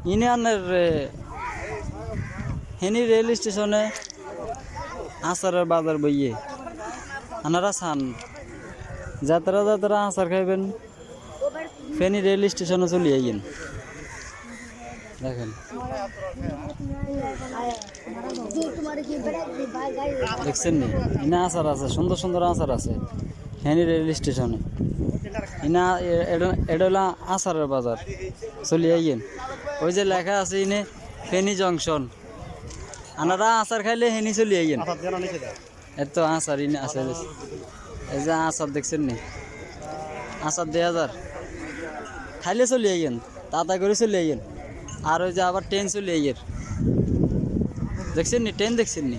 ইনে আনের হেনি রেল স্টেশনে আচারের বাজার বইয়ে আনারা চান যাত্রা যাত্রা আচার খাইবেন ফেনী রেল স্টেশনে চলে আইয়েন দেখেন দেখছেন নি ইনা আচার আছে সুন্দর সুন্দর আচার আছে ফেনী রেল স্টেশনে ইনা এটা হলো আচারের বাজার চলে আইয়েন ওই যে লেখা আছে ইনে ফেনী জংশন আনারা আচার খাইলে হেনি চলে আইয়েন এত আচার ইনে আছে এই যে আচার দেখছেন নি আচার 2000 খাইলে চলে আইয়েন তাড়াতাড়ি করে চলে আইয়েন আর ওই যে আবার ট্রেন চলে আইয়ের দেখছেন নি ট্রেন দেখছেন নি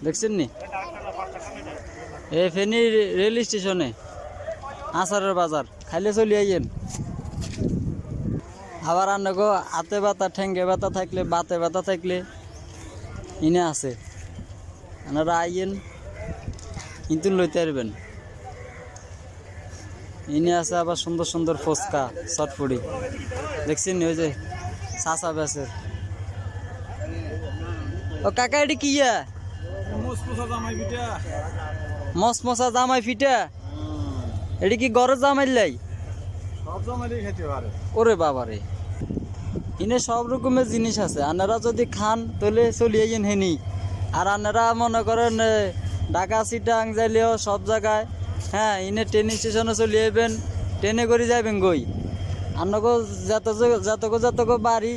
দেখছেন নি এই ফেনী রেল স্টেশনে আচারের বাজার খাইলে চলে আইয়েন আবার আনগো হাতে ব্যথা ঠেঙ্গে ব্যথা থাকলে বাতে ব্যথা থাকলে ইনে আছে আপনারা আইয়েন কিন্তু লইতে পারবেন ইনে আছে আবার সুন্দর সুন্দর ফুচকা চটপটি দেখছেন ওই যে চাচা বেচের ও কাকা এটি কি মসমসা জামাই ফিটা এটি কি গরজ জামাই লাই ওরে বাবারে ইনে সব রকমের জিনিস আছে আপনারা যদি খান তাহলে চলিয়ে হেনি আর আপনারা মনে করেন ঢাকা চিটাং যাইলেও সব জায়গায় হ্যাঁ ইনে ট্রেন স্টেশনে চলে যাবেন ট্রেনে করে যাবেন গই আপনাকে যতক বাড়ি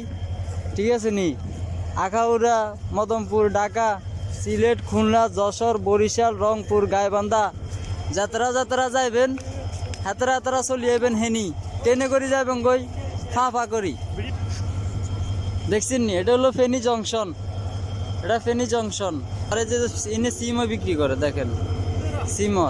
ঠিক আছে নি আখাউড়া মদমপুর ঢাকা সিলেট খুলনা যশোর বরিশাল রংপুর গাইবান্ধা যাত্রা যাত্রা যাইবেন হাতরা হাতরা চলে যাবেন হেনি ট্রেনে করে যাবেন গই ফা ফা করি দেখছেন নি এটা হলো ফেনী জংশন এটা ফেনী জংশন আর এই যে ইনে সিমও বিক্রি করে দেখেন সিমও